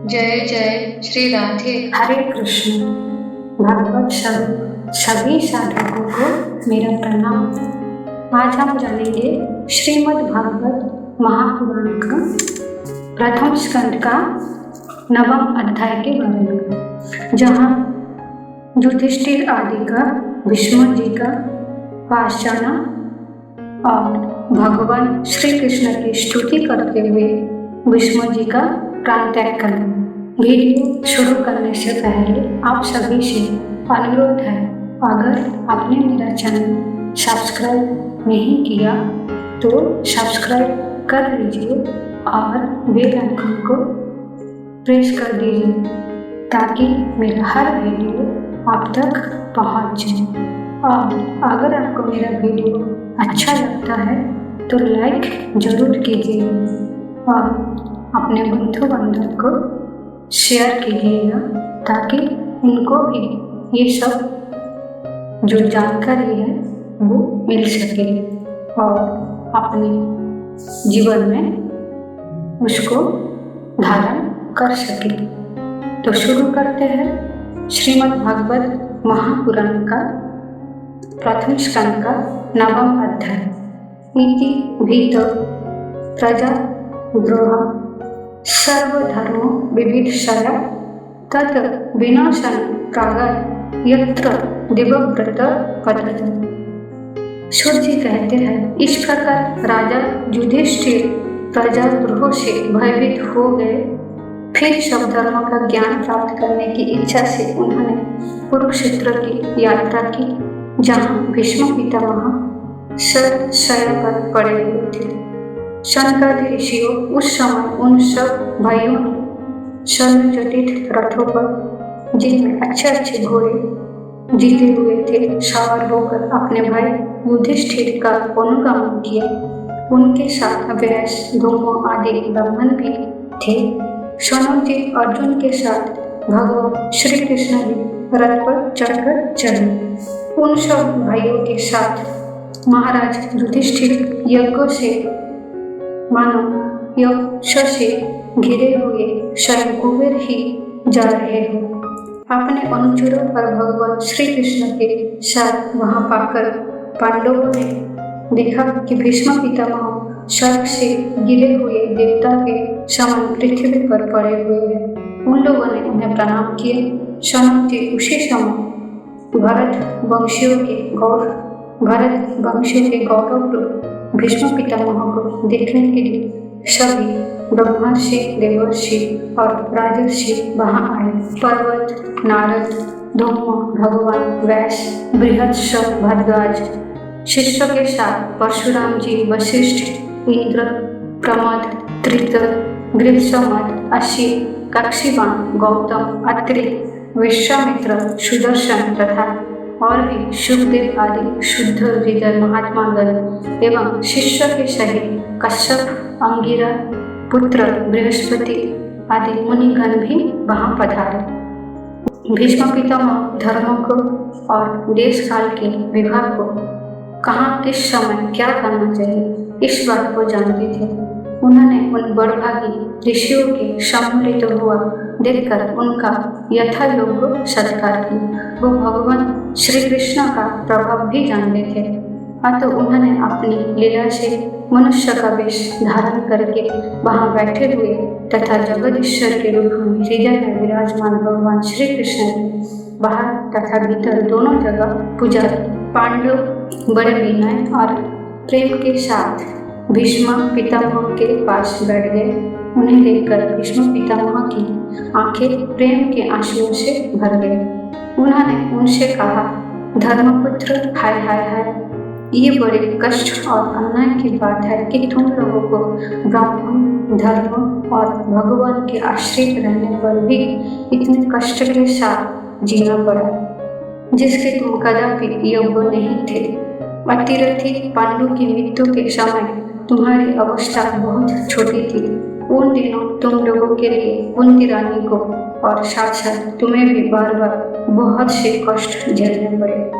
जय जय श्री राधे। हरे कृष्ण। भागवत सभी साधकों को मेरा प्रणाम। आज हम जानेंगे श्रीमद् भागवत महापुराण का प्रथम स्कंद का 9वां अध्याय के बारे में, जहाँ युधिष्ठिर आदि का भीष्म जी का पास जाना और भगवान श्री कृष्ण की स्तुति करते हुए भीष्म जी का प्राण त्याग करना। वीडियो शुरू करने से पहले आप सभी से अनुरोध है, अगर आपने मेरा चैनल सब्सक्राइब नहीं किया तो सब्सक्राइब कर लीजिए और बेल आइकन को प्रेस कर दीजिए ताकि मेरा हर वीडियो आप तक पहुंच जाए। और अगर आपको मेरा वीडियो अच्छा लगता है तो लाइक जरूर कीजिए और अपने बंधु बांधव को शेयर कीजिएगा ताकि उनको भी ये सब जो जानकारी है वो मिल सके और अपने जीवन में उसको धारण कर सके। तो शुरू करते हैं श्रीमद् भागवत महापुराण का प्रथम स्कंद का 9वां अध्याय। इति भीत प्रजा द्रोह सर्वधर्मो विविधशया तत् विनाशन प्रागत् यत्र देवव्रत पतत। सूत जी कहते हैं, इस प्रकार राजा युधिष्ठिर प्रजाद्रोह से भयभीत हो गए। फिर सब धर्मों का ज्ञान प्राप्त करने की इच्छा से उन्होंने कुरुक्षेत्र की यात्रा की, जहाँ भीष्म पितामह शय्या पर पड़े हुए थे। शनकादि ऋषियों उस समय उन सब भाइयों ने स्वर्ण रथों पर, जिनमें अच्छे घोड़े जीते हुए थे, सवार होकर अपने भाई युधिष्ठिर का अनुगमन किया। उनके साथ व्यास, धूमो आदि ब्राह्मण भी थे। सनोजी अर्जुन के साथ भगवान श्री कृष्ण भी रथ पर चढ़कर चले। उन सब भाइयों के साथ महाराज युधिष्ठिर यज्ञों से मानो यक्ष से घिरे हुए स्वयं कुबेर ही जा रहे हो। अपने अनुचरों पर भगवान श्री कृष्ण के साथ वहां पाकर पांडवों ने देखा कि भीष्म पितामह स्वर्ग से गिरे हुए देवता के समान पृथ्वी पर पड़े हुए हैं। उन लोगों ने उन्हें प्रणाम किए। सनक जी उसी समय भरत वंशियों के गौरव भीष्म पितामह को देखने के लिए सभी ब्रह्मर्षि, देवर्षि और राजर्षि वहां आए। पर्वत, नारद, धूम, भगवान व्यास, बृहस्पति, भरद्वाज शिष्यों के साथ परशुराम जी, वशिष्ठ, इंद्र, प्रमद, त्रित, गृहसमद, अशी, कक्षिवान, गौतम, अत्रि, विश्वामित्र, सुदर्शन तथा और भी सुखदेव आदि शुद्ध हृदय महात्मागण एवं शिष्य के सहित कश्यप, अंगिरा, पुत्र बृहस्पति आदि मुनिगण भी वहां पधारे। भीष्म पितामह धर्मों को और देश काल के विभाग को, कहाँ किस समय क्या करना चाहिए, इस बात को जानते थे। उन्होंने उन बड़भागी ऋषियों के सम्मिलित हुआ देखकर उनका यथायोग्य सत्कार किया। वो भगवान श्री कृष्ण का प्रभाव भी जानते थे, अतः उन्होंने अपनी लीला से मनुष्य का वेश धारण करके वहां बैठे हुए तथा जगदीश्वर के रूप में हृदय में विराजमान भगवान श्री कृष्ण की बाहर तथा भीतर दोनों जगह पूजा की। पांडव बड़े विनय और प्रेम के साथ भीष्म पितामह के पास बैठ गए। उन्हें देखकर भीष्म पितामह की आंखें प्रेम के आंसुओं से भर गई। उन्होंने उनसे कहा, धर्मपुत्र, हाय हाय हाय, ये बड़े कष्ट और अन्याय की बात है कि तुम लोगों को ब्राह्मण धर्म और भगवान के आश्रित रहने पर भी इतने कष्ट के साथ जीना पड़ा, जिसके तुम कदापि योग्य नहीं थे। अतिरथी पांडु की मृत्यु के समय तुम्हारी अवस्था बहुत छोटी थी। उन दिनों तुम लोगों के लिए कुंती रानी को और साथ साथ तुम्हें भी बार बार बहुत से कष्ट झेलने पड़े।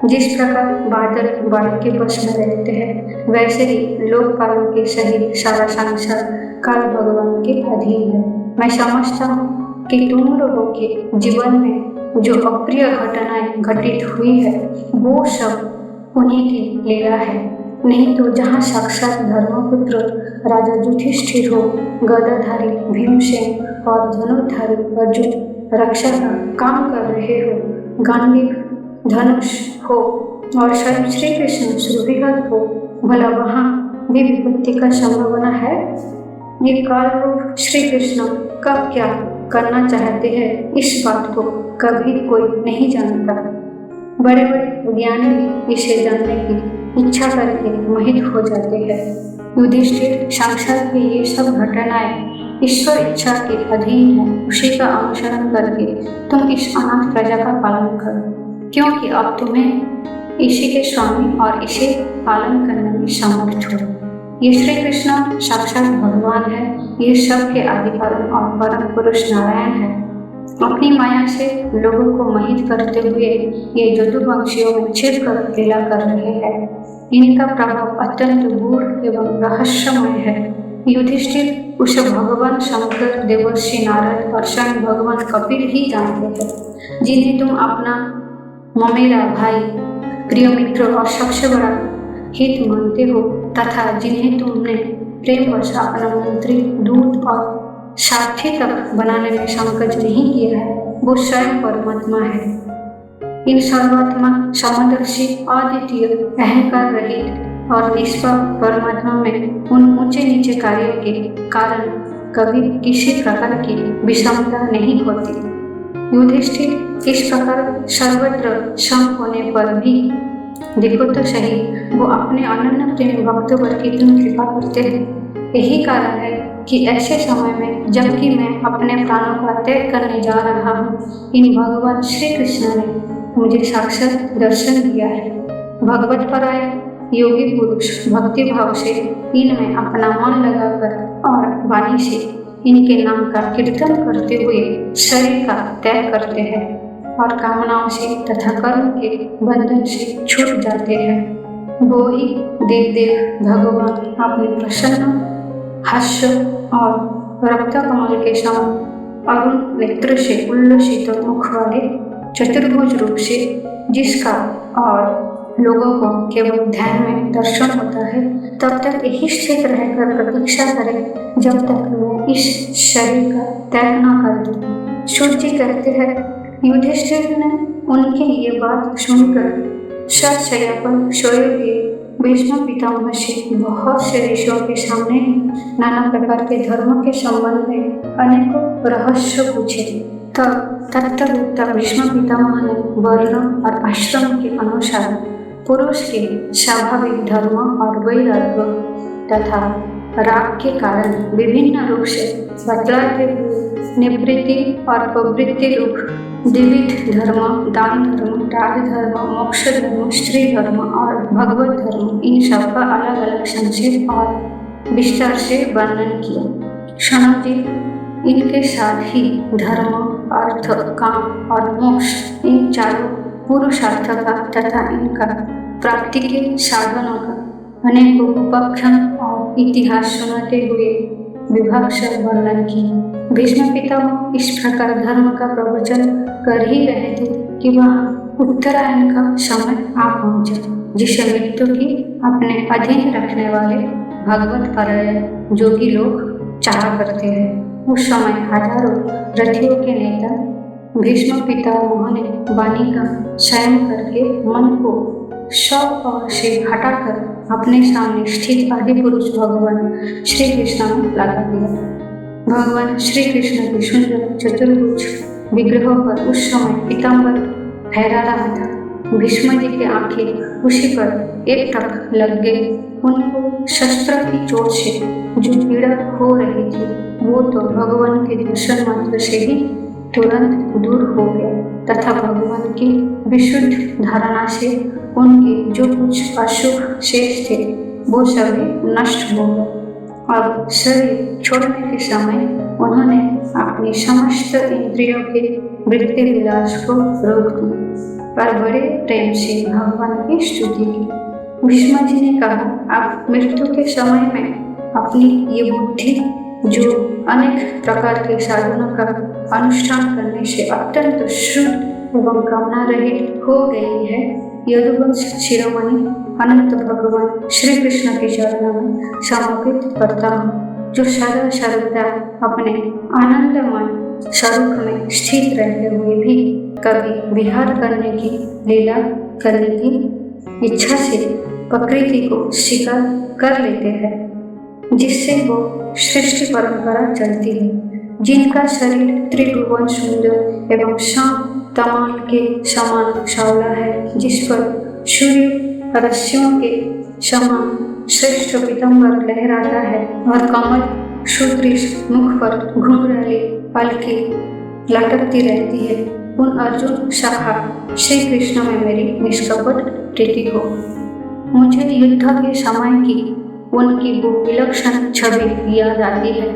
जिस प्रकार बादल वायु के बस में रहते हैं, वैसे ही लोकपालों के सहित सारा संसार काल भगवान के अधीन है। मैं समझता हूँ कि तुम लोगों के जीवन में जो अप्रिय घटनाएं घटित हुई है वो सब उन्हीं की लीला है। नहीं तो जहाँ साक्षात धर्मपुत्र राजा युधिष्ठिर हो, गदाधारी भीमसेन और धनुर्धारी अर्जुन रक्षा का काम कर रहे हो, गांडीव धनुष हो और स्वयं श्री कृष्ण सुरभिहत हो, भला वहाँ भी विपत्ति का संभावना है। ये काल रूप श्री कृष्ण कब क्या करना चाहते हैं इस बात को कभी कोई नहीं जानता। बड़े बड़े ज्ञानी भी इसे जानने की इच्छा करके मोहित हो जाते हैं। युधिष्ठिर साक्षात की ये सब घटनाएं ईश्वर इच्छा के अधीन है, उसी का अनुसरण करके तुम इस अनाथ प्रजा का पालन करो, क्योंकि अब तुम्हें इसी के स्वामी और इसे पालन करने में समर्थ हो। ये श्री कृष्ण साक्षात भगवान है, ये सब के आदि कारण और परम पुरुष नारायण है। अपनी माया से लोगों को मोहित करते हुए ये यदुवंशियों में छिप कर लीला कर रहे हैं। इनका प्रभाव अत्यंत गूढ़ एवं रहस्यमय है। युधिष्ठिर उसे भगवान शंकर, देवर्षि नारद और स्वयं भगवान कपिल ही जानते हैं, जिन्हें तुम अपना ममेरा भाई, प्रिय मित्र और सबसे बड़ा हित मानते हो, तथा जिन्हें तुमने प्रेमवश अपना मंत्री, दूत और साथी तक बनाने में संकोच नहीं किया है, वो स्वयं परमात्मा है। इन सर्वात्मा, समदर्शी, अद्वितीय, अहंकार रहित और निष्पाप परमात्मा में उन ऊंचे नीचे कार्यों के कारण कभी किसी प्रकार की विषमता नहीं होती। युधिष्ठिर इस प्रकार सर्वत्र सम होने पर भी देखो तो सही, वो अपने अनन्य प्रेम भक्तों पर कितनी कृपा करते हैं। यही कारण है कि ऐसे समय में जबकि मैं अपने प्राणों का त्याग करने जा रहा हूँ, इन भगवान श्री कृष्ण ने मुझे साक्षात दर्शन दिया है। भगवत पराय योगी पुरुष भक्ति भाव से इनमें अपना मन लगाकर और वाणी से इनके नाम का कीर्तन करते हुए शरीर का त्याग करते हैं और कामनाओं से तथा कर्म के बंधन से छूट जाते हैं। वो ही देव देव भगवान अपने प्रसन्न हास्य और रक्त कमल के समान अरुण नेत्र से उल्लसित मुख वाले चतुर्भुज रूप से जिसका और लोगों को केवल ध्यान में दर्शन होता है, तब तक यही स्थित रहकर प्रतीक्षा करें जब तक वो इस शरीर का त्याग न कर दे। सूर्य कहते हैं, युधिष्ठिर ने उनकी ये बात सुनकर शय्या पर सोए हुए भीष्म पितामह से बहुत से ऋषियों के सामने नाना प्रकार के धर्मों के संबंध में अनेकों रहस्य पूछे। तब तत्ववेत्ता भीष्म पितामह ने वर्ण और आश्रम के अनुसार पुरुष के स्वाभाविक धर्म और वैराग्य तथा राग के कारण विभिन्न रूप से बतलाते हुए निवृत्ति और प्रवृत्ति रूप द्विविध धर्म, दान धर्म, राज धर्म, मोक्ष धर्म, स्त्री धर्म और भगवत धर्म, इन सब का अलग अलग संक्षेप और विस्तार से वर्णन किया। शनक जी, इनके साथ ही धर्म, अर्थ, काम और मोक्ष, इन चारों पुरुषार्थ का तथा इनका प्राप्ति के साधनों का अनेकों उपाख्यान और इतिहास सुनाते हुए विभाग से वर्णन किया। भीष्म पितामह इस प्रकार धर्म का प्रवचन कर ही रहे थे कि वह उत्तरायण का समय आ पहुंचा, जिसे मृत्यु की अपने अधीन रखने वाले भगवत परायण जोगी लोग चाहा करते हैं। उस समय हजारों रथियों के नेता भीष्म पितामह ने वाणी का चयन करके मन को सब ओर से हटाकर अपने सामने स्थित आदि पुरुष भगवान श्री कृष्ण में लगा दिया। भगवान श्री कृष्ण के सुंदर चतुर्भुज विग्रहों पर उस समय पीताम्बर फहरा रहा था। भीष्म जी की आंखें उसी पर एकटक लग गई। उनको शस्त्र की चोट से जो पीड़ा हो रही थी वो तो भगवान के दर्शन मात्र से ही तुरंत दूर हो गया तथा भगवान की विशुद्ध धारणा से उनके जो कुछ अशुभ शेष थे वो सभी नष्ट हो गए। अब शरीर छोड़ने के समय उन्होंने अपनी समस्त इंद्रियों के वृत्ति विलास को रोक दिया और बड़े प्रेम से भगवान की स्तुति की। भीष्म जी ने कहा, आप मृत्यु के समय में अपनी ये बुद्धि जो अनेक प्रकार के साधनों का अनुष्ठान करने से अत्यंत शुद्ध एवं कामना रहित हो गई है, यदुवंश शिरोमणि अनंत भगवान श्री कृष्ण के चरणों में समर्पित करता हूँ, जो सदा सर्वदा अपने आनंदमय स्वरूप में स्थित रहते हुए भी कभी विहार करने की लीला करने की इच्छा से प्रकृति को स्वीकार कर लेते हैं, जिससे वो सृष्टि परंपरा चलती है। जिनका शरीर त्रिभुवन सुंदर एवं श्याम तमाल के समान सांवला है, जिस पर सूर्य रश्मियों के समान श्रेष्ठ पीतांबर लहराता है और कमल सुदृश मुख पर घुंघराली पलके लटकती रहती है, उन अर्जुन शाखा श्री कृष्ण में मेरी निष्कपट प्रीति हो। मुझे युद्ध के समय की उनकी वो विलक्षण छवि याद आती है।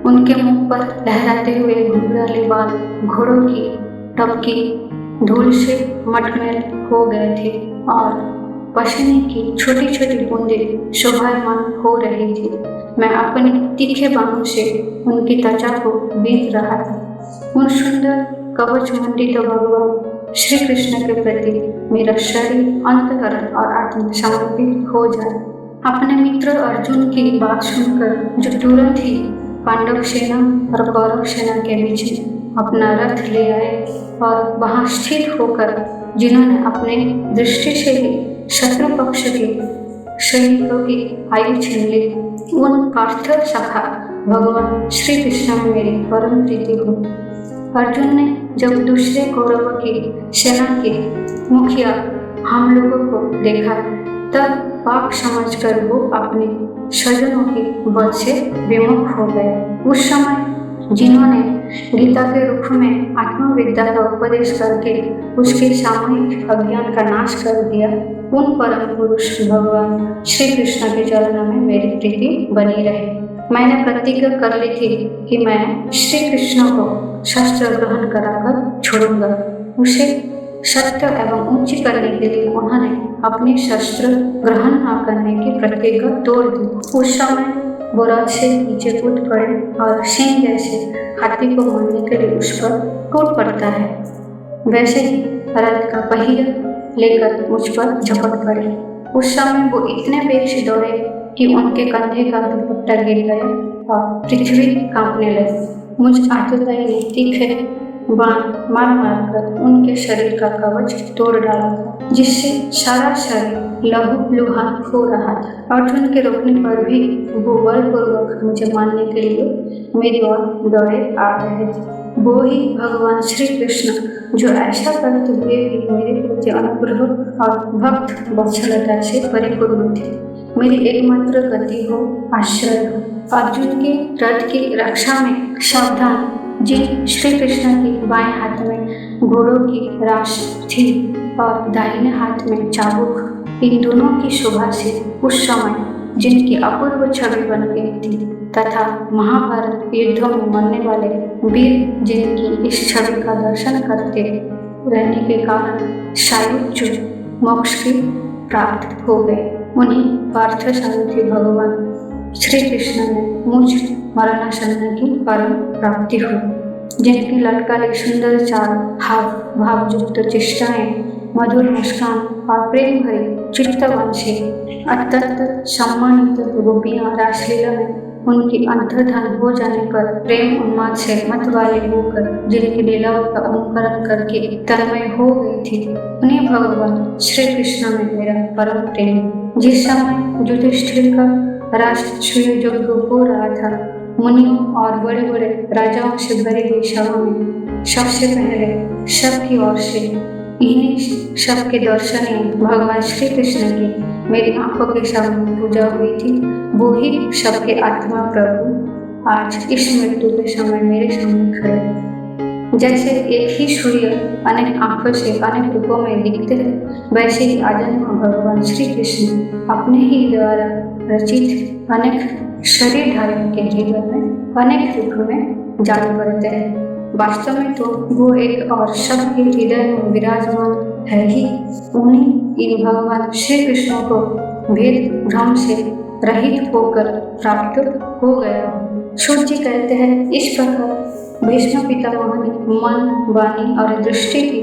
उनके मुख पर लहराते हुए घुंघराले बाल घोड़ों की टपकी धूल से मटमैल हो गए थे और पसीने की छोटी छोटी बूंदें शोभायमान हो रही थी। मैं अपने तीखे बाहों से उनकी त्वचा को बीत रहा था। उन सुंदर कवच मंडित भगवान श्री कृष्ण के प्रति मेरा शरीर, अंतकरण और आत्मा समर्पित हो जाए। अपने मित्र अर्जुन की बात सुनकर जो तुरंत ही पांडव सेना और कौरव सेना के बीच में अपना रथ ले आए और वहां स्थित होकर जिन्होंने अपने दृष्टि से ही शत्रु पक्ष के सैनिकों की आयु छीन ली, उन पार्थ शाखा भगवान श्री कृष्ण में मेरी परम प्रीति हो। अर्जुन ने जब दूसरे कौरवों की सेना के मुखिया हम लोगों को देखा, तब पाप समझकर वो अपने स्वजनों के वध से विमुख हो गए। उस समय जिन्होंने गीता के रूप में आत्मविद्या का उपदेश करके उसके सामूहिक अज्ञान का नाश कर दिया, उन परम पुरुष भगवान श्री कृष्ण के चरणों में मेरी प्रीति बनी रहे। मैंने प्रतिज्ञा कर ली थी कि मैं श्री कृष्ण को शस्त्र ग्रहण कराकर छोड़ूंगा। उसे सत्य एवं ऊंची करने के लिए उन्होंने अपने शस्त्र ग्रहण न करने की प्रतिज्ञा तोड़ दी। उस समय वो रथ से नीचे कूद पड़े और सिंह जैसे हाथी को मारने के लिए उस पर टूट पड़ता है। वैसे ही रथ का पहिया लेकर मुझ पर झपट पड़े। उस समय वो इतने वेग से दौड़े कि उनके कंधे का दुपट्टा गिर गया और पृथ्वी कांपने लगी। मुझ आतुरदाई ने तीखे बाण मार मारकर उनके शरीर का कवच तोड़ डाला था, जिससे सारा शरीर लहू लुहान हो रहा था। अर्जुन के रोकने पर भी वो बलपूर्वक मुझे मारने के लिए मेरी ओर दौड़े आ रहे थे। वो ही भगवान श्री कृष्ण जो ऐसा करते हुए भी मेरे प्रति अनुग्रह और भक्त वत्सलता से परिपूर्ण थे। मेरी एकमात्र गति हो, आश्रय हो। अर्जुन के रथ की रक्षा में सावधान जिन श्री कृष्ण के बाएं हाथ में घोड़ों की राश थी और दाहिने हाथ में चाबुक, इन दोनों की शोभा से उस समय जिनकी अपूर्व छवि बन गई थी तथा महाभारत युद्धों में मरने वाले वीर जिनकी इस छवि का दर्शन करते रहने के कारण सायुज्य मोक्ष की प्राप्त हो गए, उन्हीं पार्थ सारथी भगवान श्री कृष्ण ने मुझ मरणासन्न की परम प्राप्ति हो। जिनकी लटकाली सुंदर चाल, हाव भावयुक्त चेष्टाएं, मधुर मुस्कान और प्रेम भरी चित्तवन से अत्यंत सम्मानित गोपियां रासलीला में उनकी अंतर्धान हो जाने पर प्रेम उन्माद से मत वाले होकर जिनकी लीलाओं का अनुकरण करके तन्मय हो गई थी, उन्हें भगवान श्री कृष्ण में मेरा परम प्रेम। जिस समय युधिष्ठिर का राष्ट्रीय यज्ञ हो रहा था, मुनियों और बड़े बड़े राजाओं से भरी हुई सभा में सबसे पहले सबकी ओर से इन्हीं सबके दर्शन भगवान श्री कृष्ण की मेरी आंखों के सामने पूजा हुई थी। वो ही सबके आत्मा प्रभु आज इस मृत्यु के समय मेरे सामने खड़े। जैसे एक ही सूर्य अनेक आंखों से अनेक रूपों में दिखते हैं, वैसे ही आजन्म भगवान श्री कृष्ण अपने ही द्वारा रचित अनेक शरीर धारण के जीवन में अनेक रूपों में जान पड़ते हैं। वास्तव में तो वो एक और सबके हृदय में विराजमान है ही। उन्हीं इन भगवान श्री कृष्ण को भेद भ्रम से रहित होकर प्राप्त हो गया। सूत जी कहते हैं, इस प्रकार भीष्म पितामह ने मन, वाणी और दृष्टि की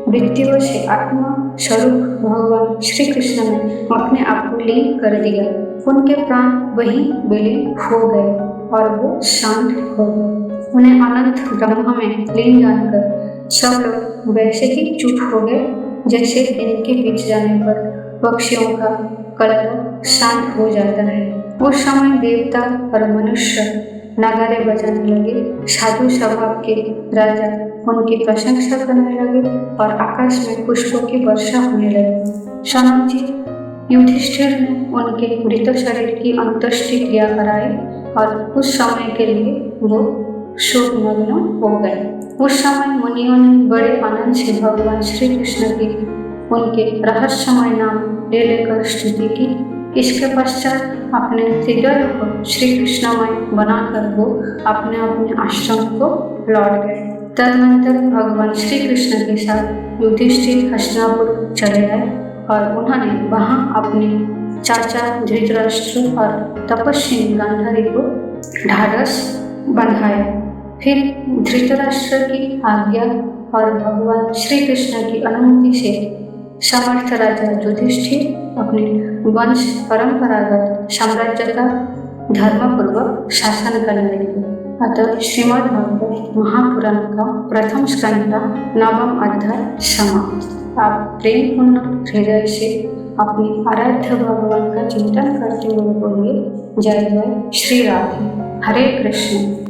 वृत्तियों से आत्मा स्वरूप भगवान श्री कृष्ण में अपने आप को लीन कर दिया। उनके प्राण वहीं विलीन हो गए और वो शांत हो गए। उन्हें अनंत ब्रह्म में लीन जानकर सब लोग वैसे ही चुप हो गए जैसे इनके बीच जाने पर पक्षियों का कलरव शांत हो जाता है। उस समय देवता और मनुष्य नगारे बजाने लगे, साधु स्वभाव के राजा उनकी प्रशंसा करने लगे और आकाश में पुष्पों की वर्षा होने लगी। सनत जी, युधिष्ठिर ने उनके मृत शरीर की अंत्येष्टि क्रिया कराई और कुछ समय के लिए वो शोकमग्न हो गए। उस समय मुनियों ने बड़े आनंद से भगवान श्री कृष्ण की उनके रहस्यमय नाम ले लेकर स्तुति की। इसके पश्चात अपने हृदय को श्री कृष्णमय बनाकर वो अपने अपने आश्रम को लौट गए। तदनंतर भगवान श्री कृष्ण के साथ युधिष्ठिर हस्तिनापुर चले आए और उन्होंने वहां अपने चाचा धृतराष्ट्र और तपस्वी गांधारी को ढाढ़स बंधाया। फिर धृतराष्ट्र की आज्ञा और भगवान श्री कृष्ण की अनुमति से समर्थ राजा युधिष्ठिर अपने वंश परंपरागत साम्राज्य का धर्मपूर्वक शासन करने लगे। अतः श्रीमद् भागवत महापुराण का प्रथम स्कंद का 9वां अध्याय समाप्त। आप प्रेम पूर्ण हृदय से अपने आराध्य भगवान का चिंतन करते हुए बोलिए, जय जय श्री राधे। हरे कृष्ण।